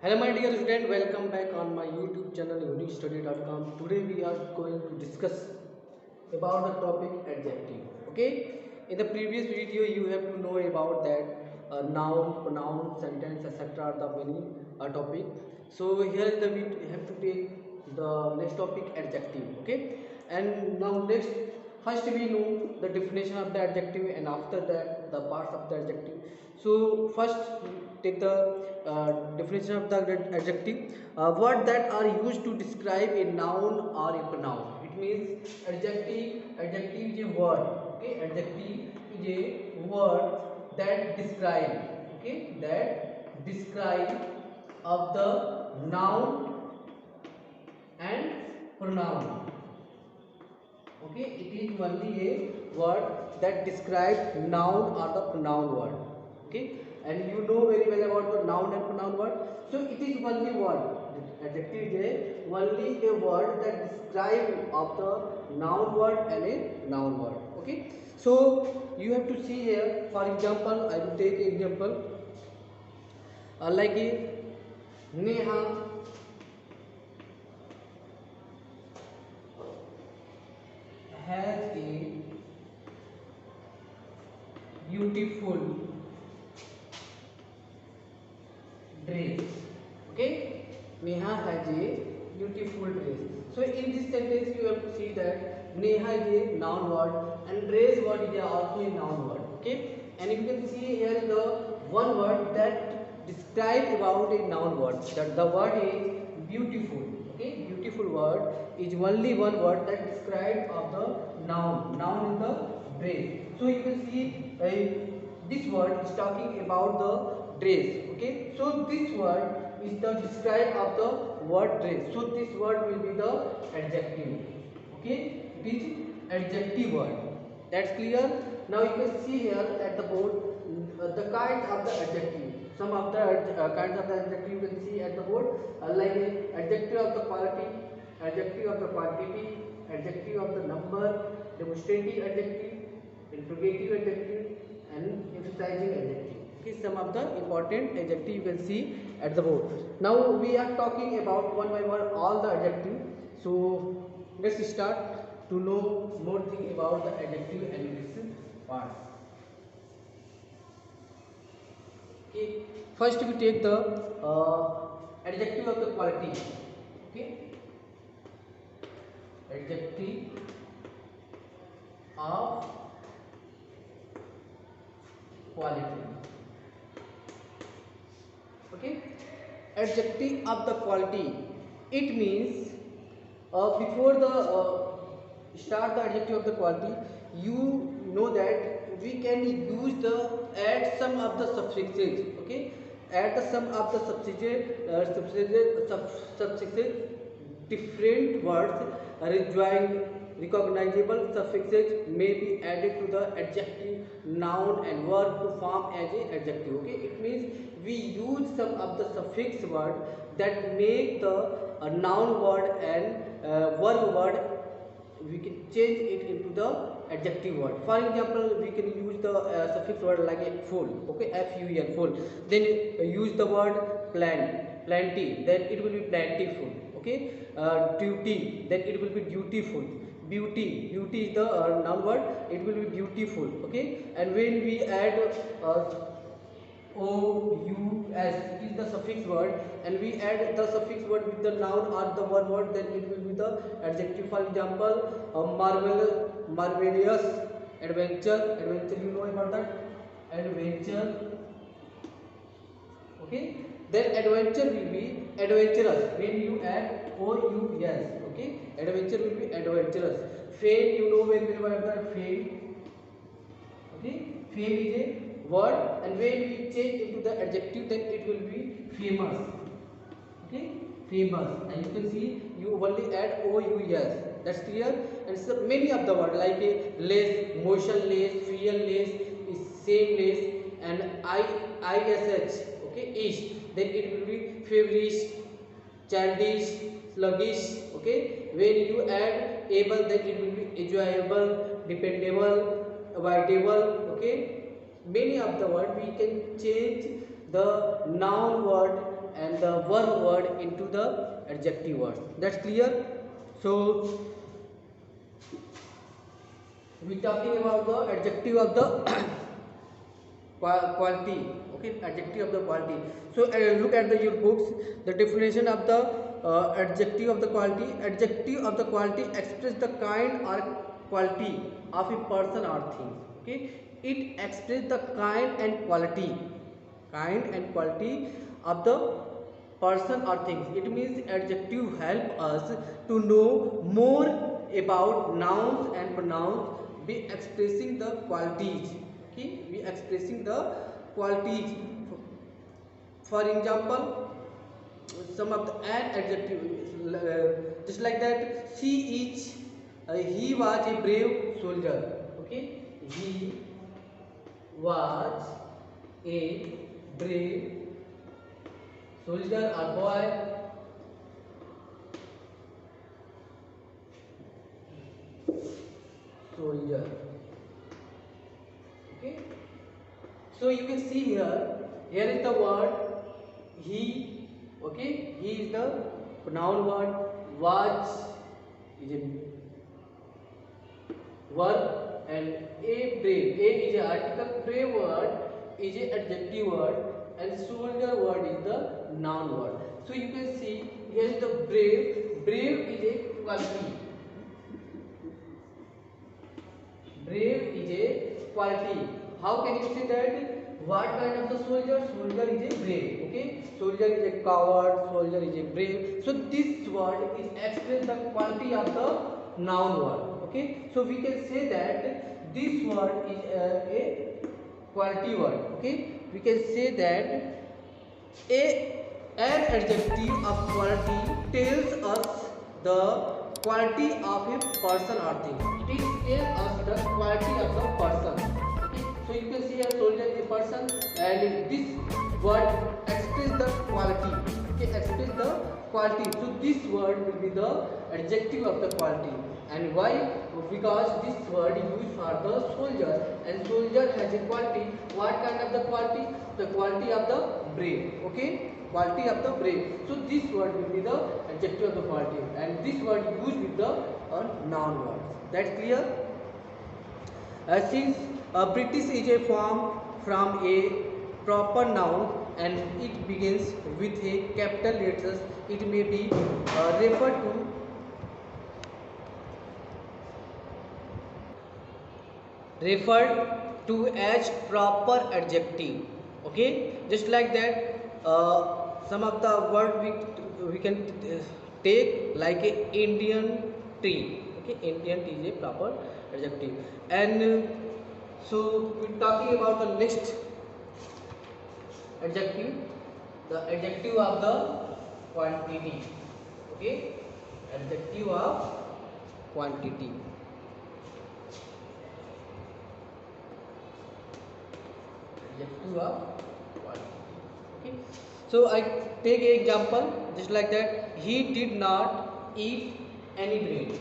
Hello my dear student, welcome back on my YouTube channel uniquestudy.com. Today we are going to discuss about the topic adjective. Okay, in the previous video you have to know about that noun, pronoun, sentence, etc. are the many topic. So here is the we have to take the next topic adjective. Okay, and now next first we know the definition of the adjective and after that the parts of the adjective. So first take the definition of the adjective. Words that are used to describe a noun or a pronoun. It means adjective is a word. Okay, adjective is a word that describe, okay, that describe of the noun and pronoun. Okay, it is only a word that describes noun or the pronoun word. Okay, and you know very well about the noun and pronoun word. So it is only word. Adjective is only a word that describes of the noun word and a noun word. Okay, so you have to see here. For example, I will take an example like a Neha has a beautiful dress. Okay, Neha has a beautiful dress. So in this sentence you have to see that Neha is a noun word and dress word is also a noun word. Okay, and you can see here the one word that describes about a noun word, that the word is beautiful. Okay, beautiful word is only one word that describes of the noun in the dress. So you can see this word is talking about the dress. Okay, so this word is the describe of the word dress. So this word will be the adjective. Okay, it is adjective word. That's clear. Now you can see here at the board the kinds of the adjective. Some of the kinds of the adjective you can see at the board, like adjective of the quality, adjective of the quantity, adjective of the number, demonstrative adjective, interrogative adjective, and emphasizing adjective. Okay, some of the important adjective you can see at the board. Now we are talking about one by one all the adjective. So let's start to know more thing about the adjective and its parts. Okay, first we take the adjective of the quality. Okay, adjective of quality. Okay, adjective of the quality, it means before the start the adjective of the quality, you know that we can use the add some of the suffixes. Okay, add the some of the suffixes, different words recognizable suffixes may be added to the adjective, noun and verb to form as a adjective. Okay, it means we use some of the suffix word that make the noun word and verb word, we can change it into the adjective word. For example, we can use the suffix word like a full. Okay, full, full. Then use the word plenty, then it will be plentiful. Okay, duty, then it will be dutiful. Beauty is the noun word, it will be beautiful. Okay, and when we add O-U-S, it is the suffix word, and we add the suffix word with the noun or the one word, then it will be the adjective. For example, marvelous, adventure, you know about that, adventure. Okay, then adventure will be adventurous when you add O-U-S. Okay, adventure will be adventurous. Fame, you know very well about that, fame. Okay, fame is a word, and when we change into the adjective, then it will be famous. Okay, famous, and you can see you only add O-U-S. That's clear. And so many of the word like a less, motionless, fearless, sameless, and ish. Okay, ish. Then it will be feverish, childish, sluggish. Okay, when you add able, then it will be enjoyable, dependable, avoidable. Okay, many of the word we can change the noun word and the verb word into the adjective word. That's clear. So we talking about the adjective of the quality. Okay, adjective of the quality. So look at your books. The definition of the adjective of the quality. Adjective of the quality express the kind or quality of a person or thing. Okay, it express the kind and quality of the person or things. It means adjective help us to know more about nouns and pronouns, be expressing the qualities. Okay, we expressing the qualities. For example, some of the an adjective, just like that, he was a brave soldier. Okay, he was a brave soldier or boy. Soldier. Okay, so you can see here is the word he. Okay, he is the noun word, was is a verb, and a brave, a is a article, brave word is a adjective word, and soldier word is the noun word. So you can see here is the brave is a quality. Brave is a quality. How can you say that? What kind of the soldier? Soldier is a brave. Okay, soldier is a coward. Soldier is a brave. So this word is express the quality of the noun word. Okay, so we can say that this word is a quality word. Okay, we can say that an adjective of quality tells us the quality of a person or thing. It tells us the quality of the person. Okay, so you can see a soldier is a person, and this word express the quality. Okay, express the quality. So this word will be the adjective of the quality. And why? Because this word is used for the soldier, and soldier has a quality. What kind of the quality? The quality of the brave. Okay, quality of the brave. So this word will be the adjective of the quality, and this word used with the noun word. That's clear. Since British is a form from a proper noun and it begins with a capital letters, it may be referred to as proper adjective. Okay, just like that, some of the word we can take like a Indian tree. Okay, Indian tree is a proper adjective. And so we're talking about the next adjective, the adjective of the quantity. Okay, adjective of quantity. Adjective of quantity. Okay, so I take an example just like that. He did not eat any bread.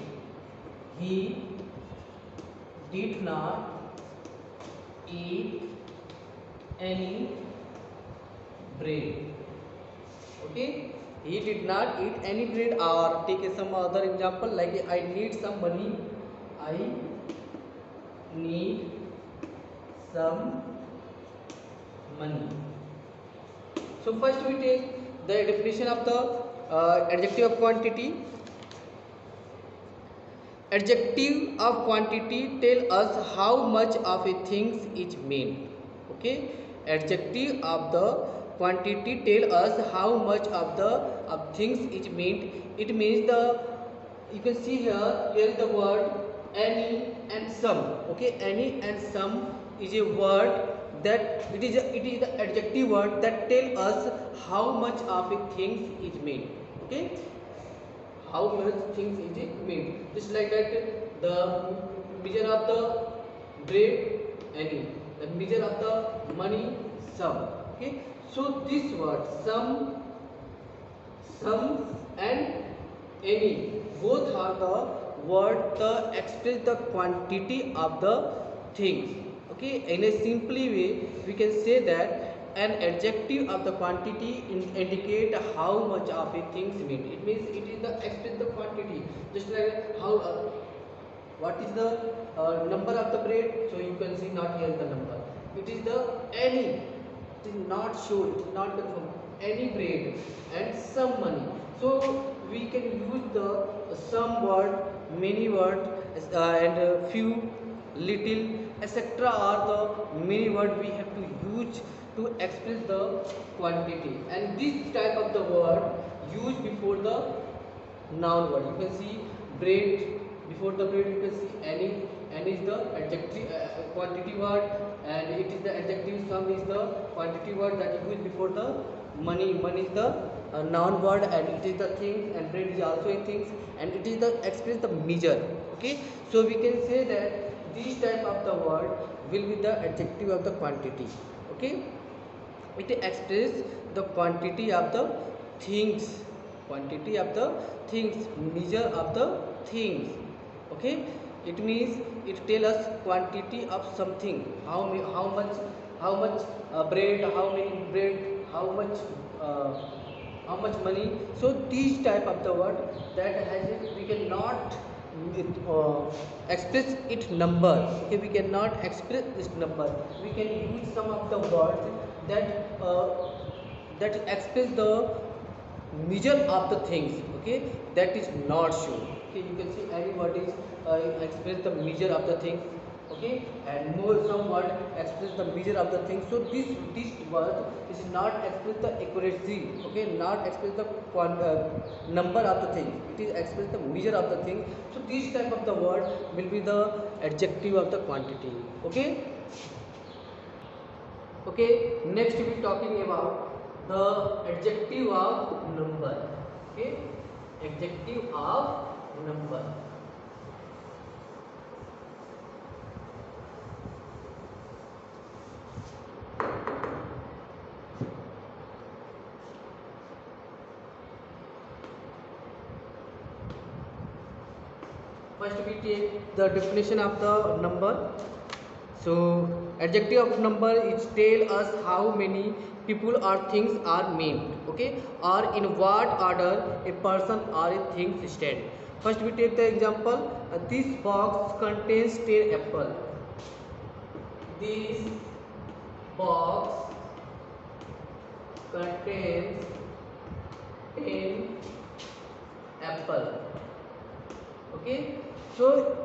He did not eat any bread. Okay, he did not eat any bread. Or take some other example like I need some money. I need some money. So first we take the definition of the adjective of quantity. Adjective of quantity tell us how much of a things is made. Okay, adjective of the quantity tell us how much of the things is made. It means the, you can see here is the word any and some. Okay, any and some is a word that it is the adjective word that tell us how much of a things is made. Okay, how much things is it made. Just like that, the measure of the bread any, the measure of the money some. Okay, so this word some and any, both are the word the express the quantity of the things. Okay, in a simply way we can say that an adjective of the quantity indicate how much of a things mean. It means it is the express the quantity. Just like how what is the number of the bread? So you can see not here the number. It is the any. It is not sure. It is not confirmed. Any bread and some money. So we can use the some word, many word, and few, little, etc. are the many word we have to use to express the quantity. And this type of the word used before the noun word. You can see bread, before the bread you can see any is the adjective quantity word, and it is the adjective. Some is the quantity word that is used before the money. Money is the noun word, and it is the things, and bread is also a things, and it is the express the measure. Okay, so we can say that this type of the word will be the adjective of the quantity. Okay, it expresses the quantity of the things, quantity of the things, measure of the things. Okay, it means it tell us quantity of something, how much bread, how many bread, how much uh, how much money. So these type of the word that has it, we cannot express its number. Okay, we cannot express this number. We can use some of the words that express the measure of the things. Okay, that is not sure. Okay, you can see any word is express the measure of the things. Okay, and more some word express the measure of the things. So this word is not express the accuracy. Okay, not express the number of the things. It is express the measure of the thing. So this type of the word will be the adjective of the quantity. Okay. Okay, next we talking about the adjective of number. Okay, adjective of number. First we take the definition of the number. So adjective of number is tell us how many people or things are named. Okay, or in what order a person or a thing stand. First we take the example. This box contains 10 apple. This box contains 10 apple. Okay, so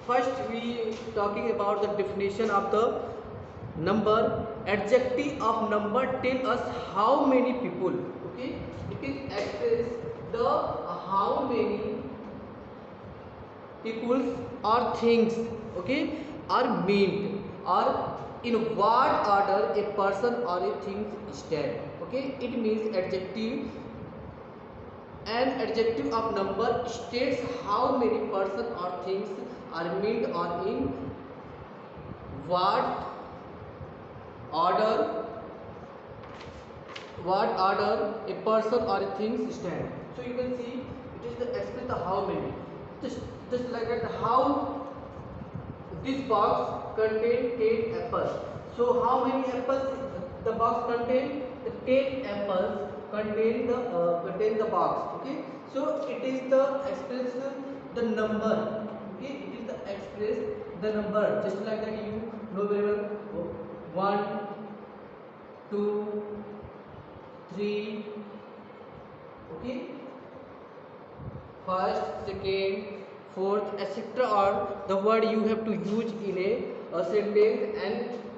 first we talking about the definition of the number. Adjective of number tell us how many people. Okay, it is express the how many people or things. Okay, are meant, or in what order a person or a thing stand. Okay, it means adjective. An adjective of number states how many person or things are meant, or in what order a person or a thing stand. So you can see it is the express the how many. Just like that, how this box contain 10 apples. So how many apples the box contain? The 10 apples contain the box. Okay, so it is the express the number. Okay, it is the express the number. Just like that, you know very well. 1, 2, 3. Okay, first, second, fourth, etc. are the word you have to use in a sentence. And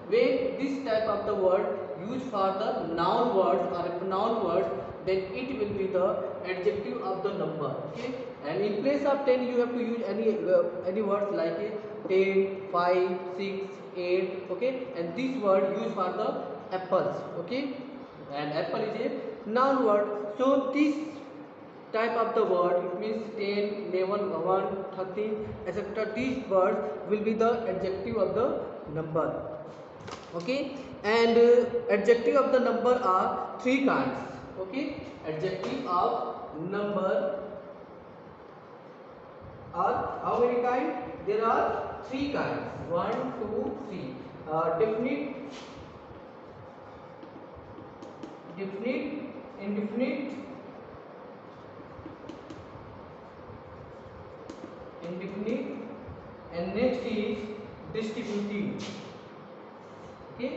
when this type of the word used for the noun words or pronoun words, then it will be the adjective of the number. Okay, and in place of 10 you have to use any words like 10, 5, 6, 8. Okay, and this word used for the apples. Okay, and apple is a noun word. So this type of the word, it means 10, 11, 1, 13, etc. These words will be the adjective of the number. Okay, and adjective of the number are 3 kinds. Okay, adjective of number are how many kinds? There are 3 kinds. 1, 2, 3. Definite, definite, indefinite, indefinite, and next is distributive. Okay,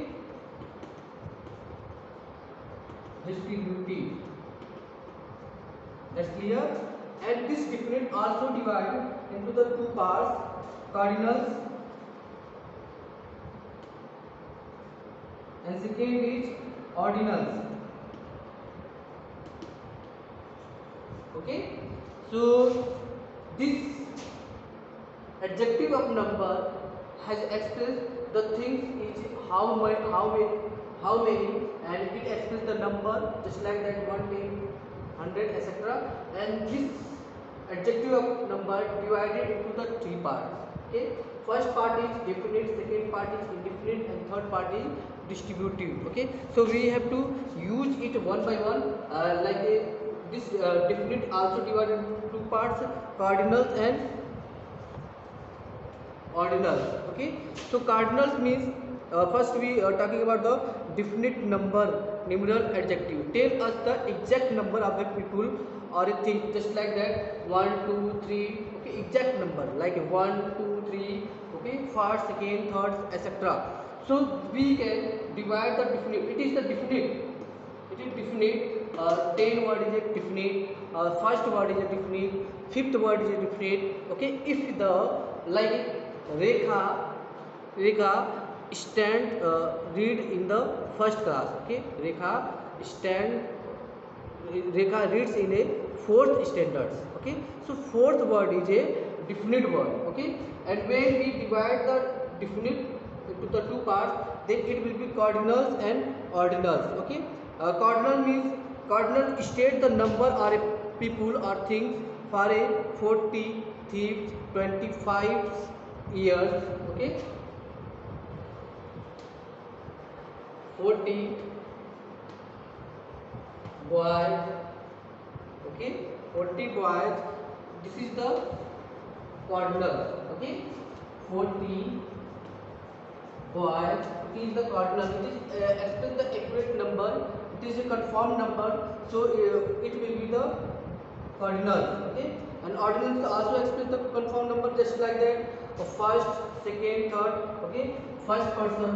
distributive. That's clear. And this definite also divided into the two parts: cardinals, and second is ordinals. Okay, so this adjective of number has expressed the things is how many, and it expresses the number just like that 1, 10, 100, etc. And this adjective of number divided into the three parts. Okay, first part is definite, second part is indefinite, and third part is distributive. Okay, so we have to use it one by one, this definite also divided into two parts: cardinals and ordinals. Okay, so cardinals means first we are talking about the definite number, numeral adjective. Tell us the exact number of the people or a thing, just like that 1, 2, 3. Okay, exact number like 1, 2, 3. Okay, first, second, third, etc. So we can divide the definite. It is the definite. It is definite. 10 word is a definite. First word is a definite. Fifth word is a definite. Okay, if the like Rekha stand read in the first class. Okay, Rekha reads in a fourth standards. Okay, so fourth word is a definite word. Okay, and when we divide the definite into the two parts, then it will be cardinals and ordinals. Okay, cardinal state the number or a people or things for a 40, 30, 25 years. Okay, 40 boys. Okay, 40 boys. This is the cardinal. Okay, 40 boys. It is the cardinal. It is express the accurate number. It is a confirmed number, so it will be the cardinal. Okay, and ordinals also express the confirmed number just like that. First, second, third. Okay, first person,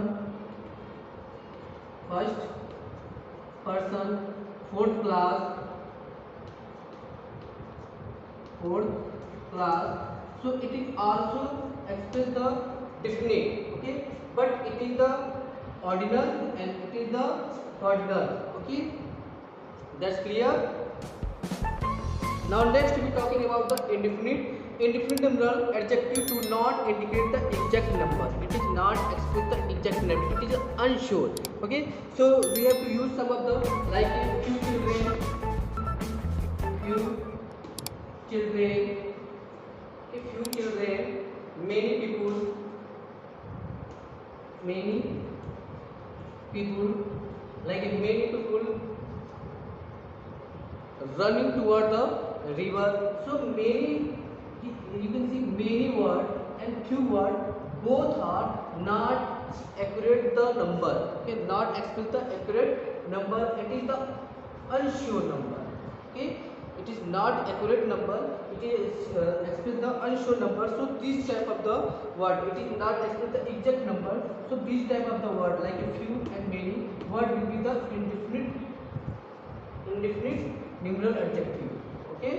fourth class, so it is also express the definite. Okay, but it is the ordinal and it is the cardinal. Okay, that's clear. Now next we are talking about the indefinite. Indefinite numeral adjective do not indicate the exact number. It is not express the exact number. It is unsure. Okay, so we have to use some of the like few children, many people, like many people running toward the river. So many, you can see many word and few word, both are not accurate the number. Okay, not express the accurate number. It is the unsure number. Okay, it is not accurate number. It is express the unsure number. So this type of the word, it is not express the exact number. So this type of the word like a few and many word will be the indefinite numeral adjective. Okay,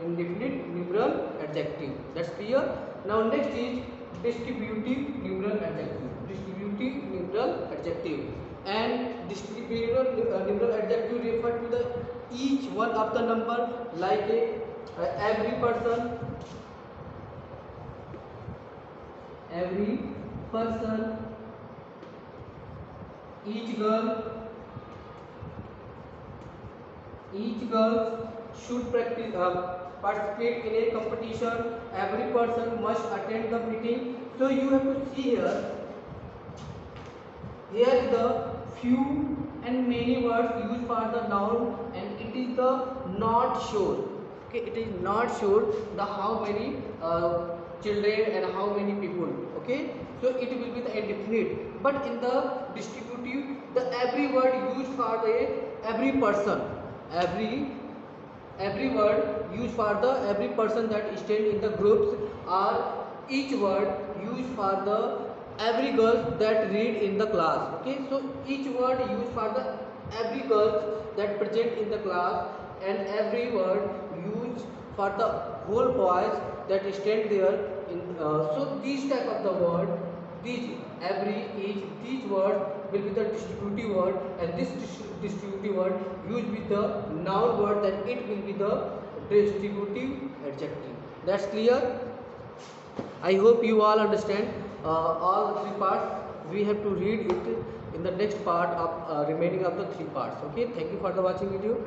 indefinite numeral adjective. That's clear. Now next is distributive numeral adjective. Distributive numeral adjective. And distributive numeral adjective refer to the each one of the number like every person, each girl should participate in a competition. Every person must attend the meeting. So you have to see here. Here is the few and many words used for the noun, and it is the not sure. Okay, it is not sure the how many children and how many people. Okay, so it will be the indefinite. But in the distributive, the every word used for the every person, every word used for the every person that stand in the groups, or each word used for the every girl that read in the class. Okay, so each word used for the every girl that present in the class, and every word used for the whole boys that stand there in so these type of the word, these every each word will be the distributive word, and this distributive word used with the noun word, then it will be the distributive adjective. That's clear? I hope you all understand all the three parts. We have to read it in the next part of remaining of the three parts. Okay, thank you for the watching video.